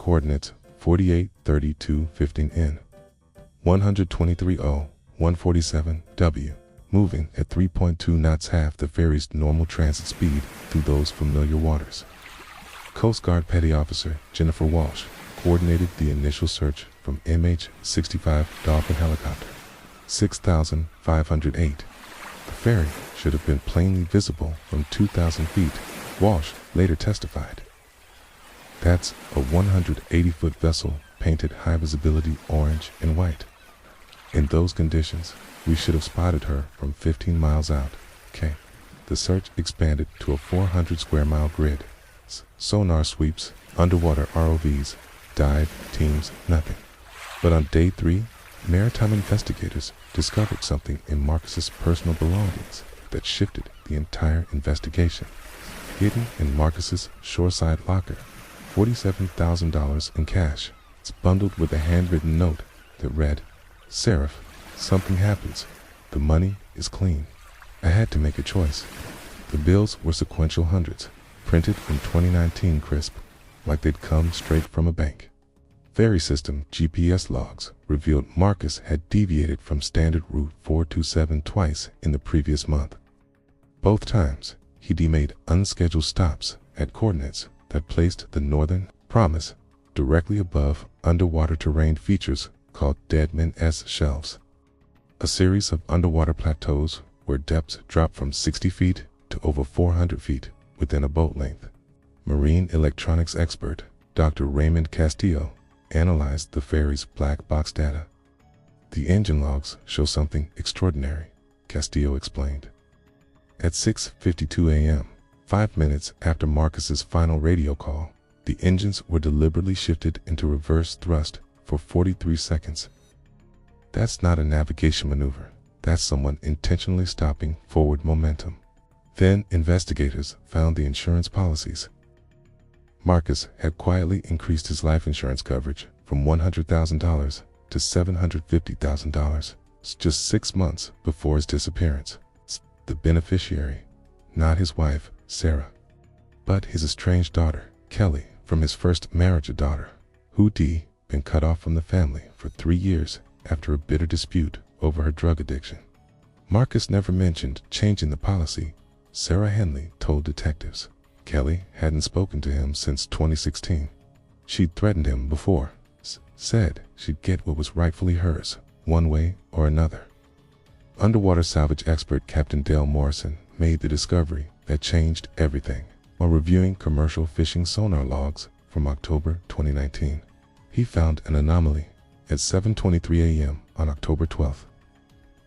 coordinates 483215N, 123.0-147W, moving at 3.2 knots, half the ferry's normal transit speed through those familiar waters. Coast Guard Petty Officer Jennifer Walsh coordinated the initial search from MH-65 Dolphin helicopter 6,508. The ferry should have been plainly visible from 2,000 feet, Walsh later testified. That's a 180-foot vessel painted high visibility orange and white. In those conditions, we should have spotted her from 15 miles out. The search expanded to a 400 square mile grid. Sonar sweeps, underwater ROVs, dive teams, nothing. But on day 3, maritime investigators discovered something in Marcus's personal belongings that shifted the entire investigation. Hidden in Marcus's shoreside locker, $47,000 in cash. It's bundled with a handwritten note that read, "Seraph, something happens. The money is clean." I had to make a choice. The bills were sequential hundreds, printed in 2019 crisp, like they'd come straight from a bank. Ferry system GPS logs revealed Marcus had deviated from standard route 427 twice in the previous month. Both times, he'd made unscheduled stops at coordinates that placed the Northern Promise directly above underwater terrain features called Deadman-S shelves, a series of underwater plateaus where depths drop from 60 feet to over 400 feet within a boat length. Marine electronics expert Dr. Raymond Castillo analyzed the ferry's black box data. "The engine logs show something extraordinary," Castillo explained. At 6:52 a.m., 5 minutes after Marcus's final radio call, the engines were deliberately shifted into reverse thrust for 43 seconds. That's not a navigation maneuver. That's someone intentionally stopping forward momentum. Then investigators found the insurance policies. Marcus had quietly increased his life insurance coverage from $100,000 to $750,000 just 6 months before his disappearance. The beneficiary, not his wife, Sarah, but his estranged daughter, Kelly, from his first marriage, a daughter who'd been cut off from the family for 3 years after a bitter dispute over her drug addiction. Marcus never mentioned changing the policy, Sarah Henley told detectives. Kelly hadn't spoken to him since 2016. She'd threatened him before, said she'd get what was rightfully hers, one way or another. Underwater salvage expert Captain Dale Morrison made the discovery that changed everything while reviewing commercial fishing sonar logs from October 2019. He found an anomaly at 7:23 a.m. on October 12th.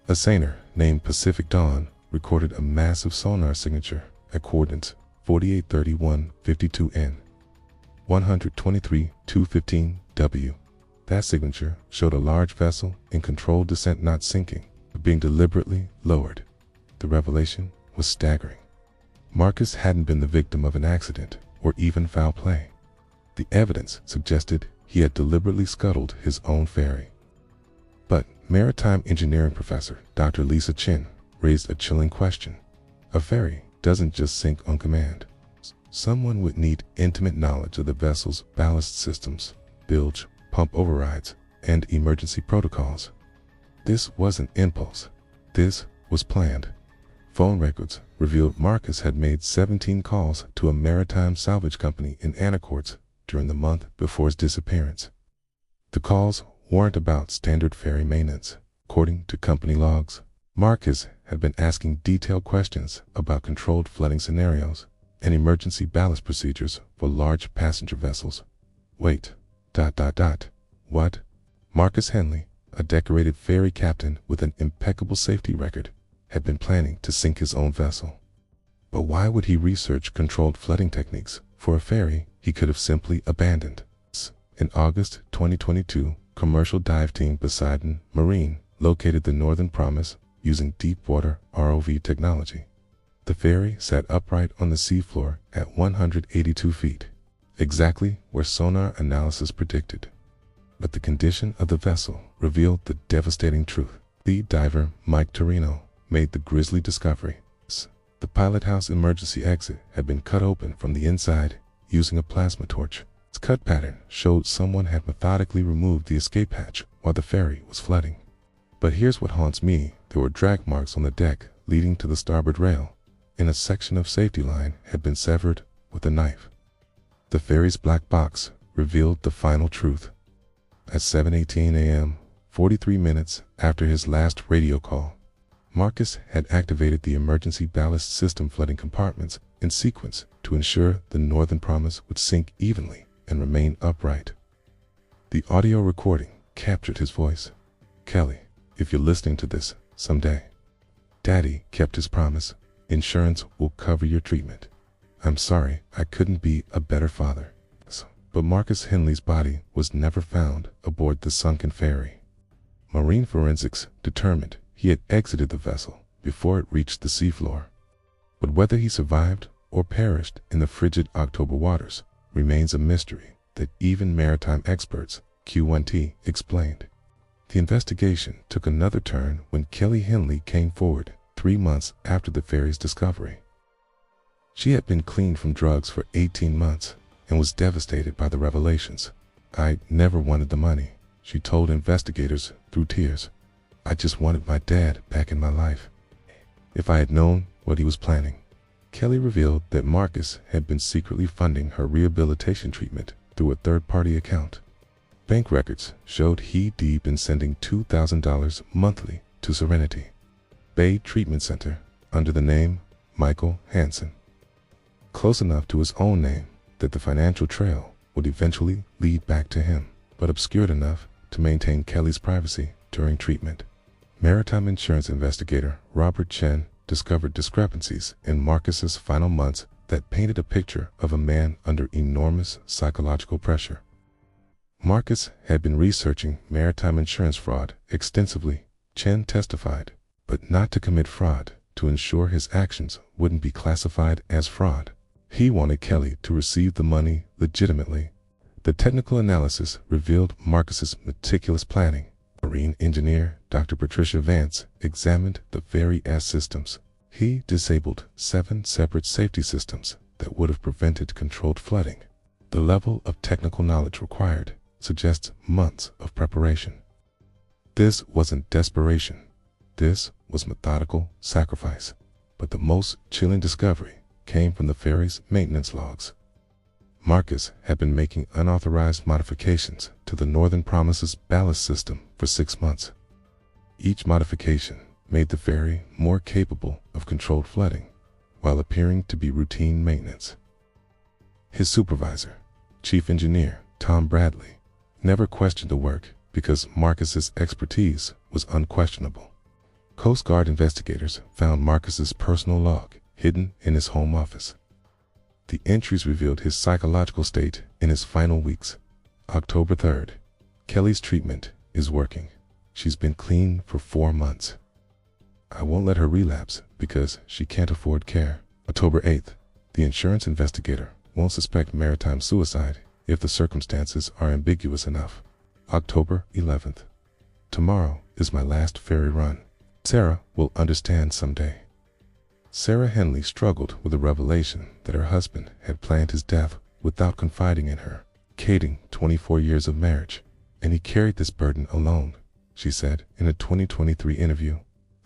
A seiner named Pacific Dawn recorded a massive sonar signature at coordinates 483152N, 123.215W. That signature showed a large vessel in controlled descent not sinking, but being deliberately lowered. The revelation was staggering. Marcus hadn't been the victim of an accident or even foul play. The evidence suggested he had deliberately scuttled his own ferry. But maritime engineering professor Dr. Lisa Chin raised a chilling question. A ferry doesn't just sink on command. Someone would need intimate knowledge of the vessel's ballast systems, bilge, pump overrides, and emergency protocols. This wasn't impulse. This was planned. Phone records revealed Marcus had made 17 calls to a maritime salvage company in Anacortes during the month before his disappearance. The calls weren't about standard ferry maintenance. According to company logs, Marcus had been asking detailed questions about controlled flooding scenarios and emergency ballast procedures for large passenger vessels. Wait. What? Marcus Henley, a decorated ferry captain with an impeccable safety record, had been planning to sink his own vessel. But why would he research controlled flooding techniques for a ferry he could have simply abandoned? In August 2022, commercial dive team Poseidon Marine located the Northern Promise using deep-water ROV technology. The ferry sat upright on the seafloor at 182 feet, exactly where sonar analysis predicted. But the condition of the vessel revealed the devastating truth. Lead diver Mike Torino made the grisly discovery. The pilot house emergency exit had been cut open from the inside using a plasma torch. Its cut pattern showed someone had methodically removed the escape hatch while the ferry was flooding. But here's what haunts me. There were drag marks on the deck leading to the starboard rail, and a section of safety line had been severed with a knife. The ferry's black box revealed the final truth. At 7:18 a.m., 43 minutes after his last radio call, Marcus had activated the emergency ballast system flooding compartments in sequence to ensure the Northern Promise would sink evenly and remain upright. The audio recording captured his voice. "Kelly, if you're listening to this someday, Daddy kept his promise. Insurance will cover your treatment. I'm sorry I couldn't be a better father." But Marcus Henley's body was never found aboard the sunken ferry. Marine forensics determined he had exited the vessel before it reached the seafloor. But whether he survived or perished in the frigid October waters remains a mystery that even maritime experts Q1T explained. The investigation took another turn when Kelly Henley came forward 3 months after the ferry's discovery. She had been clean from drugs for 18 months and was devastated by the revelations. "I never wanted the money," she told investigators through tears. "I just wanted my dad back in my life. If I had known what he was planning." Kelly revealed that Marcus had been secretly funding her rehabilitation treatment through a third-party account. Bank records showed he'd been sending $2,000 monthly to Serenity Bay Treatment Center under the name Michael Hansen. Close enough to his own name that the financial trail would eventually lead back to him, but obscured enough to maintain Kelly's privacy during treatment. Maritime insurance investigator Robert Chen discovered discrepancies in Marcus's final months that painted a picture of a man under enormous psychological pressure. Marcus had been researching maritime insurance fraud extensively, Chen testified, but not to commit fraud, to ensure his actions wouldn't be classified as fraud. He wanted Kelly to receive the money legitimately. The technical analysis revealed Marcus's meticulous planning. Marine engineer Dr. Patricia Vance examined the ferry-ass systems. He disabled 7 separate safety systems that would have prevented controlled flooding. The level of technical knowledge required suggests months of preparation. This wasn't desperation. This was methodical sacrifice. But the most chilling discovery came from the ferry's maintenance logs. Marcus had been making unauthorized modifications to the Northern Promise's ballast system for 6 months. Each modification made the ferry more capable of controlled flooding, while appearing to be routine maintenance. His supervisor, Chief Engineer Tom Bradley, never questioned the work because Marcus's expertise was unquestionable. Coast Guard investigators found Marcus's personal log hidden in his home office. The entries revealed his psychological state in his final weeks. October 3rd. Kelly's treatment is working. She's been clean for 4 months. I won't let her relapse because she can't afford care. October 8th. The insurance investigator won't suspect maritime suicide if the circumstances are ambiguous enough. October 11th. Tomorrow is my last ferry run. Sarah will understand someday. Sarah Henley struggled with the revelation that her husband had planned his death without confiding in her. Kating 24 years of marriage, and he carried this burden alone, she said in a 2023 interview.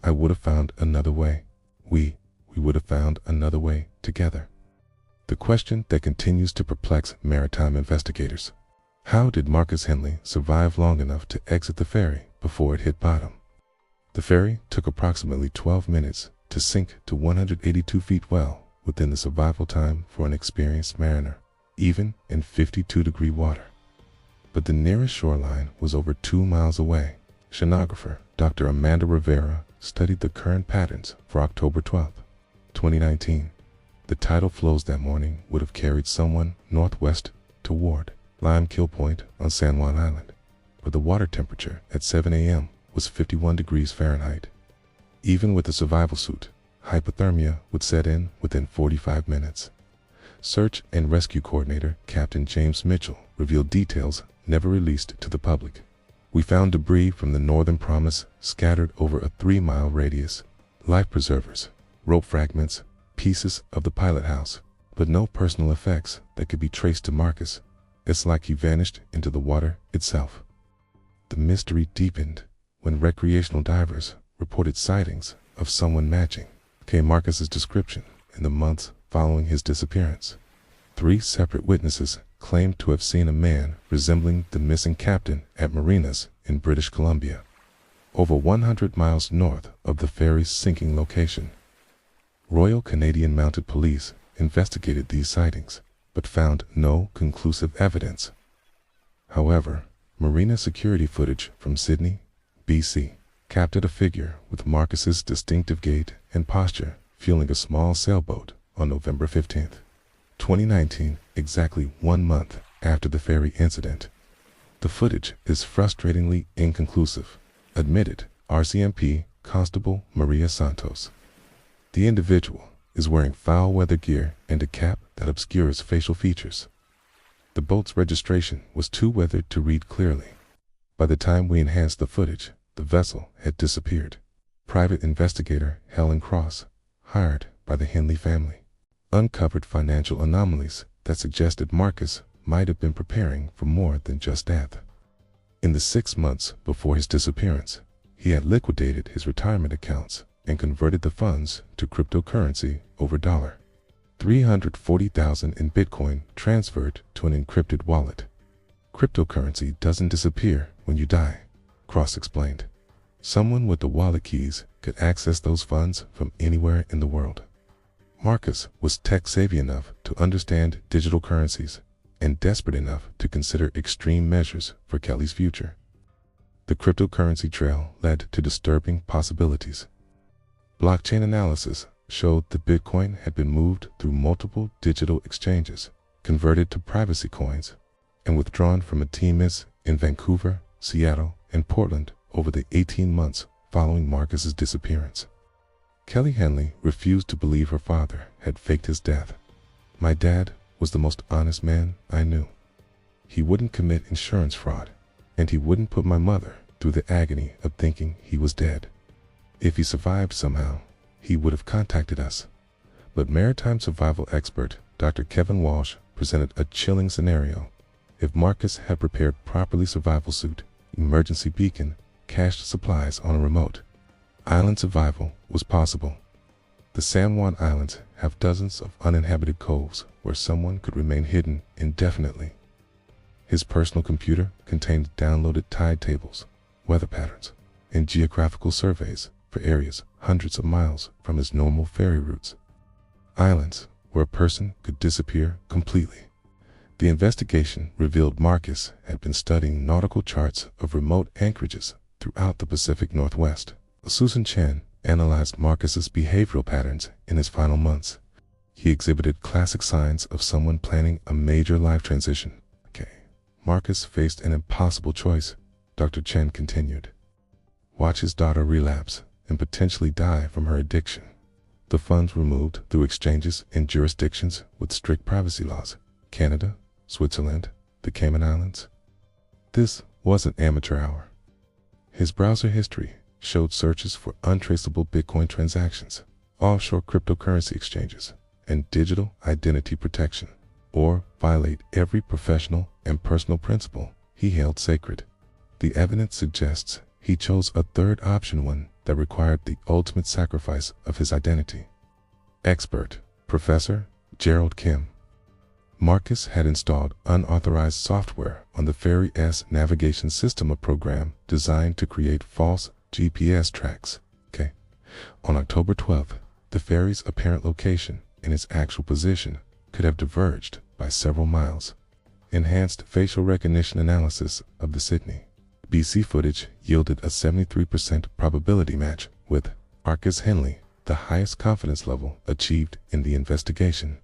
I would have found another way. We would have found another way together. The question that continues to perplex maritime investigators. How did Marcus Henley survive long enough to exit the ferry before it hit bottom? The ferry took approximately 12 minutes to sink to 182 feet, well within the survival time for an experienced mariner, even in 52-degree water. But the nearest shoreline was over 2 miles away. Oceanographer Dr. Amanda Rivera studied the current patterns for October 12, 2019. The tidal flows that morning would have carried someone northwest toward Limekill Point on San Juan Island, where the water temperature at 7 a.m. was 51 degrees Fahrenheit. Even with a survival suit, hypothermia would set in within 45 minutes. Search and Rescue Coordinator Captain James Mitchell revealed details never released to the public. We found debris from the Northern Promise scattered over a 3-mile radius. Life preservers, rope fragments, pieces of the pilot house, but no personal effects that could be traced to Marcus. It's like he vanished into the water itself. The mystery deepened when recreational divers reported sightings of someone matching Marcus's description in the months following his disappearance. 3 separate witnesses claimed to have seen a man resembling the missing captain at marinas in British Columbia, over 100 miles north of the ferry's sinking location. Royal Canadian Mounted Police investigated these sightings, but found no conclusive evidence. However, marina security footage from Sydney, BC, captured a figure with Marcus's distinctive gait and posture fueling a small sailboat on November 15, 2019, exactly 1 month after the ferry incident. The footage is frustratingly inconclusive, admitted RCMP Constable Maria Santos. The individual is wearing foul-weather gear and a cap that obscures facial features. The boat's registration was too weathered to read clearly. By the time we enhanced the footage, the vessel had disappeared. Private investigator Helen Cross, hired by the Henley family, uncovered financial anomalies that suggested Marcus might have been preparing for more than just death. In the 6 months before his disappearance, he had liquidated his retirement accounts and converted the funds to cryptocurrency over $340,000 in Bitcoin transferred to an encrypted wallet. Cryptocurrency doesn't disappear when you die, Cross explained. Someone with the wallet keys could access those funds from anywhere in the world. Marcus was tech-savvy enough to understand digital currencies and desperate enough to consider extreme measures for Kelly's future. The cryptocurrency trail led to disturbing possibilities. Blockchain analysis showed that Bitcoin had been moved through multiple digital exchanges, converted to privacy coins, and withdrawn from ATMs in Vancouver, Seattle, and Portland over the 18 months following Marcus's disappearance. Kelly Henley refused to believe her father had faked his death. "My dad was the most honest man I knew. He wouldn't commit insurance fraud, and he wouldn't put my mother through the agony of thinking he was dead. If he survived somehow, he would have contacted us." But maritime survival expert Dr. Kevin Walsh presented a chilling scenario. If Marcus had prepared properly survival suit, emergency beacon, cached supplies on a remote island, survival was possible. The San Juan Islands have dozens of uninhabited coves where someone could remain hidden indefinitely. His personal computer contained downloaded tide tables, weather patterns, and geographical surveys for areas hundreds of miles from his normal ferry routes. Islands where a person could disappear completely. The investigation revealed Marcus had been studying nautical charts of remote anchorages throughout the Pacific Northwest. Susan Chen analyzed Marcus's behavioral patterns in his final months. He exhibited classic signs of someone planning a major life transition. Marcus faced an impossible choice, Dr. Chen continued. Watch his daughter relapse and potentially die from her addiction. The funds were moved through exchanges in jurisdictions with strict privacy laws: Canada, Switzerland, the Cayman Islands. This wasn't amateur hour. His browser history showed searches for untraceable Bitcoin transactions, offshore cryptocurrency exchanges, and digital identity protection, or violate every professional and personal principle he held sacred. The evidence suggests he chose a third option, one that required the ultimate sacrifice of his identity. Expert Professor Gerald Kim. Marcus had installed unauthorized software on the Ferry's navigation system, a program designed to create false GPS tracks. On October 12th, the ferry's apparent location and its actual position could have diverged by several miles. Enhanced facial recognition analysis of the Sydney, BC footage yielded a 73% probability match with Marcus Henley, the highest confidence level achieved in the investigation.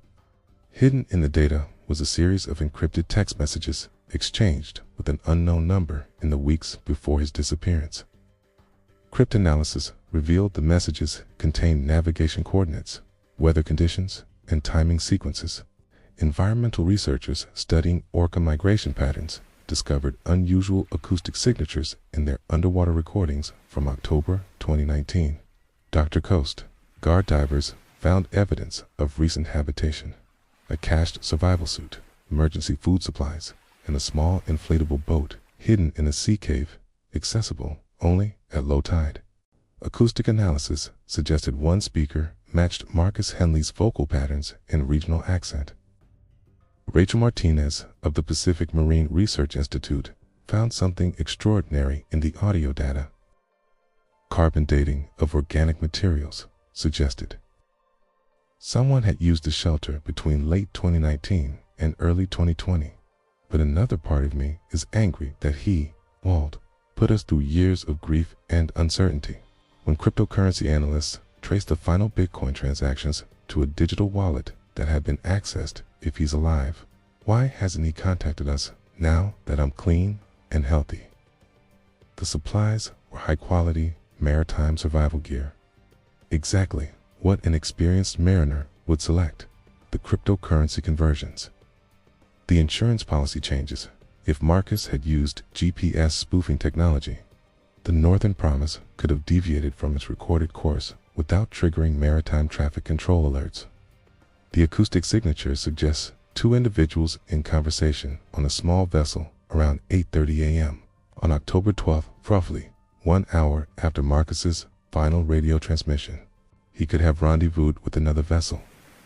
Hidden in the data was a series of encrypted text messages exchanged with an unknown number in the weeks before his disappearance. Cryptanalysis revealed the messages contained navigation coordinates, weather conditions, and timing sequences. Environmental researchers studying orca migration patterns discovered unusual acoustic signatures in their underwater recordings from October 2019. Dr. Coast guard divers found evidence of recent habitation, a cached survival suit, emergency food supplies, in a small inflatable boat hidden in a sea cave, accessible only at low tide. Acoustic analysis suggested one speaker matched Marcus Henley's vocal patterns and regional accent. Rachel Martinez of the Pacific Marine Research Institute found something extraordinary in the audio data. Carbon dating of organic materials suggested someone had used the shelter between late 2019 and early 2020, but another part of me is angry that he, Wald, put us through years of grief and uncertainty. When cryptocurrency analysts traced the final Bitcoin transactions to a digital wallet that had been accessed if he's alive, why hasn't he contacted us now that I'm clean and healthy? The supplies were high-quality maritime survival gear. Exactly what an experienced mariner would select: the cryptocurrency conversions. The insurance policy changes. If Marcus had used GPS spoofing technology, the Northern Promise could have deviated from its recorded course without triggering maritime traffic control alerts. The acoustic signature suggests two individuals in conversation on a small vessel around 8:30 a.m. on October 12th, roughly 1 hour after Marcus's final radio transmission. He could have rendezvoused with another vessel,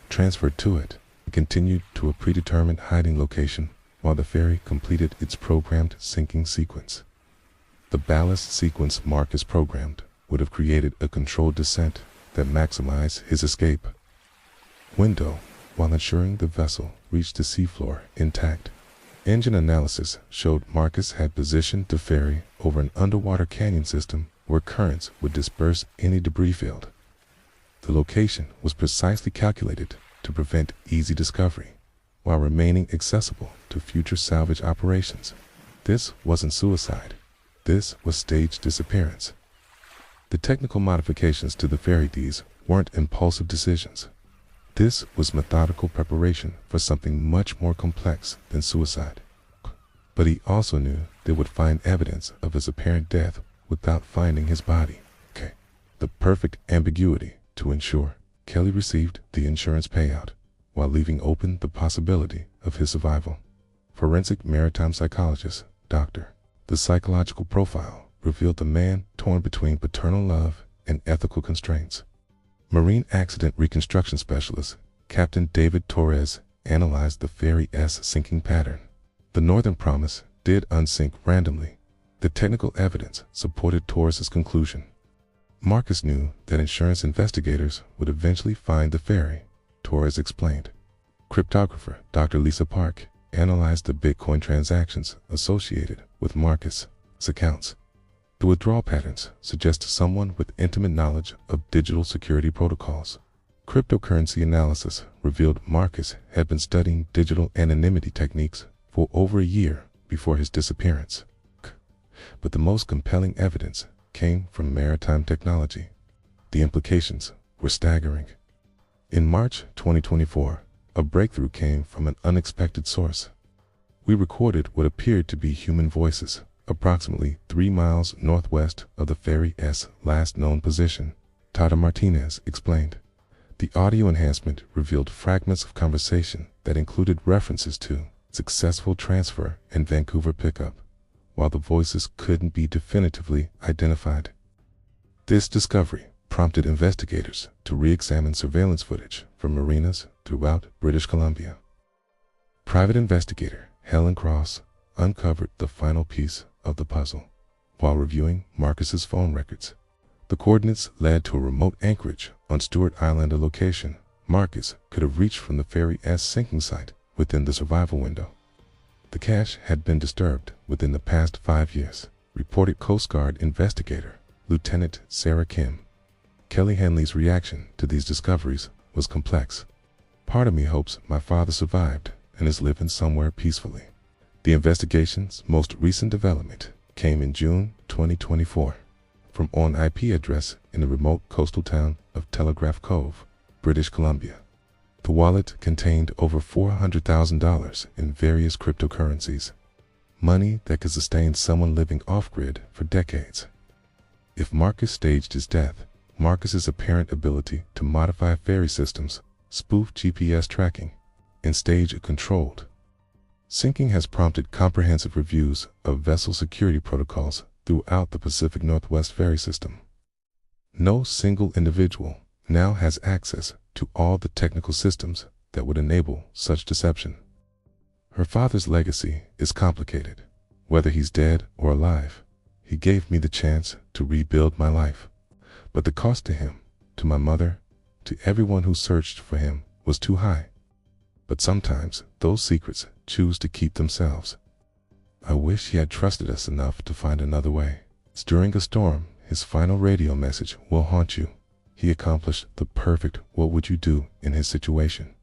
transferred to it, and continued to a predetermined hiding location while the ferry completed its programmed sinking sequence. The ballast sequence Marcus programmed would have created a controlled descent that maximized his escape window while ensuring the vessel reached the seafloor intact. Engine analysis showed Marcus had positioned the ferry over an underwater canyon system where currents would disperse any debris field. The location was precisely calculated to prevent easy discovery while remaining accessible to future salvage operations. This wasn't suicide. This was staged disappearance. The technical modifications to the ferry deeds weren't impulsive decisions. This was methodical preparation for something much more complex than suicide. But he also knew they would find evidence of his apparent death without finding his body. The perfect ambiguity to ensure Kelly received the insurance payout while leaving open the possibility of his survival. Forensic maritime psychologist, Dr. The psychological profile revealed a man torn between paternal love and ethical constraints. Marine accident reconstruction specialist, Captain David Torres, analyzed the ferry's sinking pattern. The Northern Promise did unsink randomly. The technical evidence supported Torres's conclusion. Marcus knew that insurance investigators would eventually find the ferry, Torres explained. Cryptographer Dr. Lisa Park analyzed the Bitcoin transactions associated with Marcus' accounts. The withdrawal patterns suggest someone with intimate knowledge of digital security protocols. Cryptocurrency analysis revealed Marcus had been studying digital anonymity techniques for over a year before his disappearance. But the most compelling evidence came from maritime technology. The implications were staggering. In March 2024, a breakthrough came from an unexpected source. We recorded what appeared to be human voices approximately 3 miles northwest of the ferry's last known position, Tata Martinez explained. The audio enhancement revealed fragments of conversation that included references to successful transfer and Vancouver pickup, while the voices couldn't be definitively identified. This discovery prompted investigators to re-examine surveillance footage from marinas throughout British Columbia. Private investigator Helen Cross uncovered the final piece of the puzzle while reviewing Marcus's phone records. The coordinates led to a remote anchorage on Stewart Island, a location Marcus could have reached from the ferry's sinking site within the survival window. The cache had been disturbed within the past 5 years, reported Coast Guard investigator Lieutenant Sarah Kim. Kelly Henley's reaction to these discoveries was complex. Part of me hopes my father survived and is living somewhere peacefully. The investigation's most recent development came in June 2024 from an IP address in the remote coastal town of Telegraph Cove, British Columbia. The wallet contained over $400,000 in various cryptocurrencies, money that could sustain someone living off-grid for decades. If Marcus staged his death, Marcus's apparent ability to modify ferry systems, spoof GPS tracking, and stage a controlled Sinking has prompted comprehensive reviews of vessel security protocols throughout the Pacific Northwest ferry system. No single individual now has access to all the technical systems that would enable such deception. Her father's legacy is complicated. Whether he's dead or alive, he gave me the chance to rebuild my life. But the cost to him, to my mother, to everyone who searched for him was too high. But sometimes those secrets choose to keep themselves. I wish he had trusted us enough to find another way. During a storm, his final radio message will haunt you. He accomplished the perfect "what would you do" in his situation.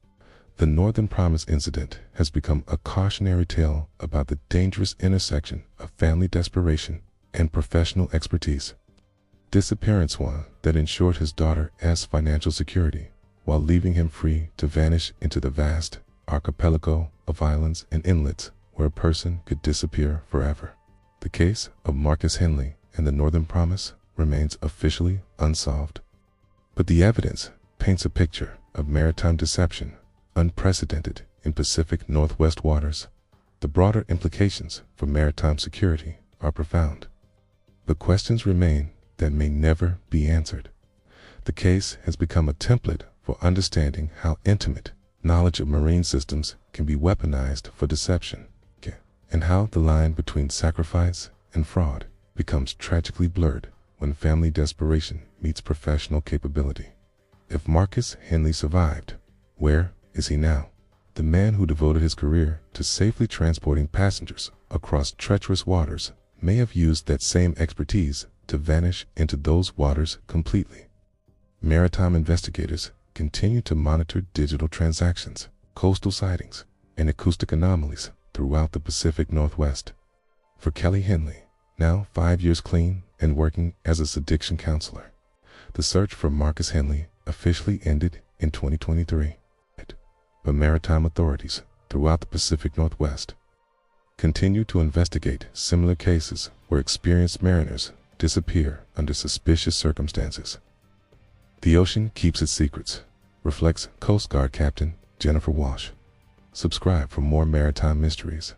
The Northern Promise incident has become a cautionary tale about the dangerous intersection of family desperation and professional expertise. Disappearance one that ensured his daughter's financial security, while leaving him free to vanish into the vast archipelago of islands and inlets where a person could disappear forever. The case of Marcus Henley and the Northern Promise remains officially unsolved. But the evidence paints a picture of maritime deception unprecedented in Pacific Northwest waters. The broader implications for maritime security are profound. But questions remain that may never be answered. The case has become a template for understanding how intimate knowledge of marine systems can be weaponized for deception, and how the line between sacrifice and fraud becomes tragically blurred when family desperation meets professional capability. If Marcus Henley survived, where is he now? The man who devoted his career to safely transporting passengers across treacherous waters may have used that same expertise to vanish into those waters completely. Maritime investigators continue to monitor digital transactions, coastal sightings, and acoustic anomalies throughout the Pacific Northwest. For Kelly Henley, now 5 years clean and working as a addiction counselor, the search for Marcus Henley officially ended in 2023. But maritime authorities throughout the Pacific Northwest continue to investigate similar cases where experienced mariners disappear under suspicious circumstances. The ocean keeps its secrets, reflects Coast Guard Captain Jennifer Walsh. Subscribe for more maritime mysteries.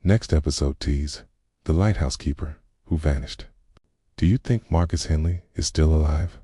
Next episode tease the lighthouse keeper who vanished. Do you think Marcus Henley is still alive?